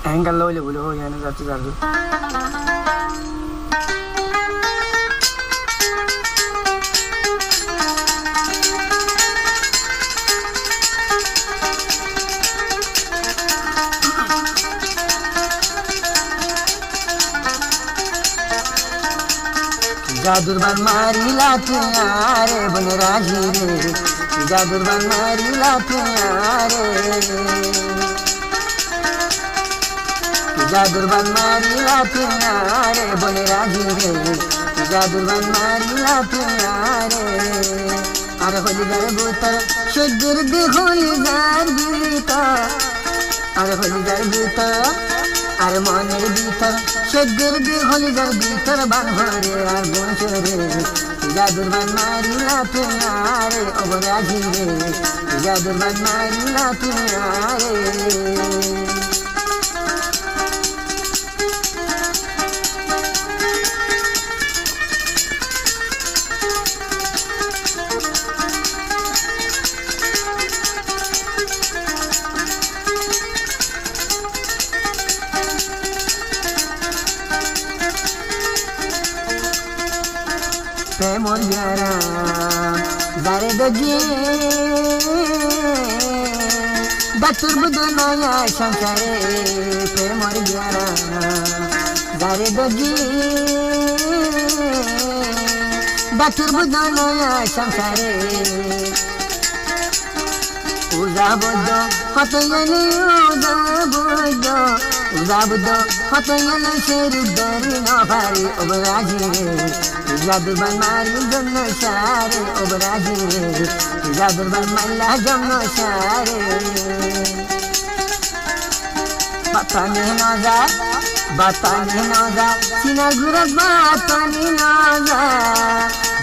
Engel öyle buluyor yani zaten zargı. जादूरबान मारिला तुयारे बन राजी रे जादूरबान मारिला तुयारे जादूरबान मारिला तुयारे बन राजी रे जादूरबान मारिला तुयारे अरे होली गर भूतर शुद्र दे होली गर भीतर अरे होली गर भीतर अरे मनेर भीतर शेगर दे होली गर भीतर बान भरे आर बोचरे जादूरबान मारिला तुयारे ओबराजी रे जादूरबान मारिला तुयारे Premor yara zare doji batur budunaya shankare premor yara zare doji batur budunaya shankare uzabudo hatayani uzabudo uzabudo hatayani sherudari na pari obraji जादूरबान मारी जन्नो शारे ओबराजी रे जादूरबान माला जन्नो शारे बताने नौजा सीना गुरत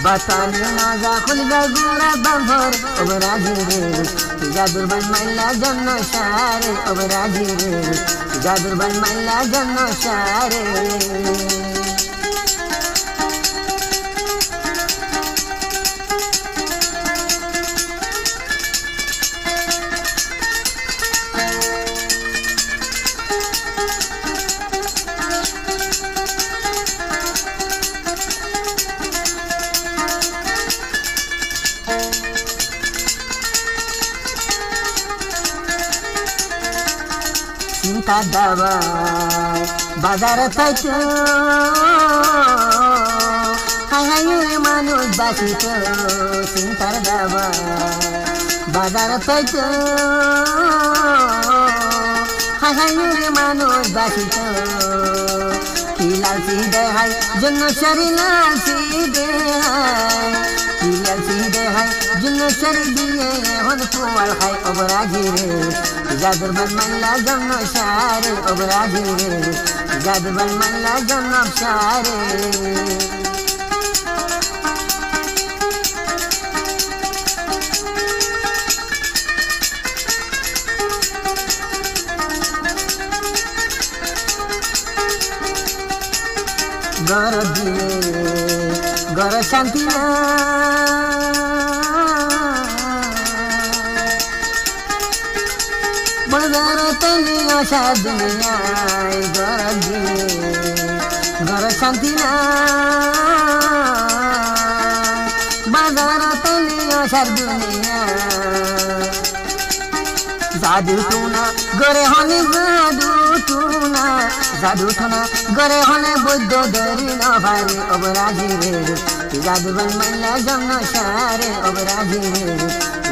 बताने नौजा खुलगा गुरा बंभर ओबराजी रे जादूरबान माला जन्नो शारे ओबराजी रे जादूरबान माला जन्नो शारे চিন্তা দাবাই বাজারত হয়তো হাইরে মানুষ বাঁচিত চিন্তার দাবাই বাজারত হয়তো হাইরে মানুষ বাঁচিত কি লালচি দেহাই জন্য সারি লালচি দেহাই কি লালচি দেহাই জন্য সারি দিয়ে হন পোয়াল খাই অবরাজি রে जादूरबान माला जन्नो शारे ओबराजी रे जादूरबान माला जन्नो शारे घर दिए घर शांति बाजार तली आशा दुनिया घर शांति ना बाजार तली आशा दुनिया जादू टूना गरे होने जादू टूना गरे होने बुद्ध दरी ना भारी ओबराजी रे जादूरबान माला जन्नो शारे ओबराजी रे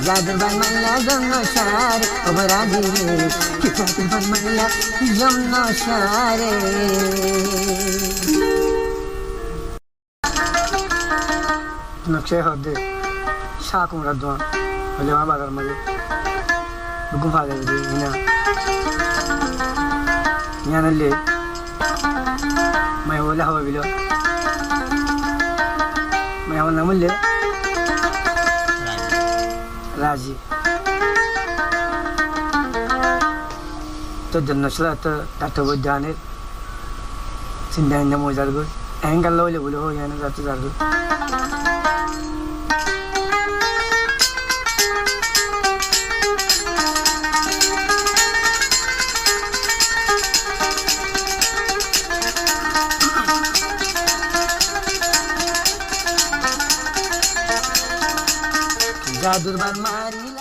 जादूरबान माला जन्नो शारे ओबराजी रे जादूरबान माला जन्नो शारे नक्शे होते शाकुम रद्दवा हले वहाँ बाजार में गुफा गए थे यहाँ नल्ले मैं बोला हवा बिलो मैं हवा नमले राजी तो जन्नशला तो तातो जाने सिंधाइन नमो जारगो एंगल लो ले बोलो हो यानी जाते जारगो জাদুর বান মারিলা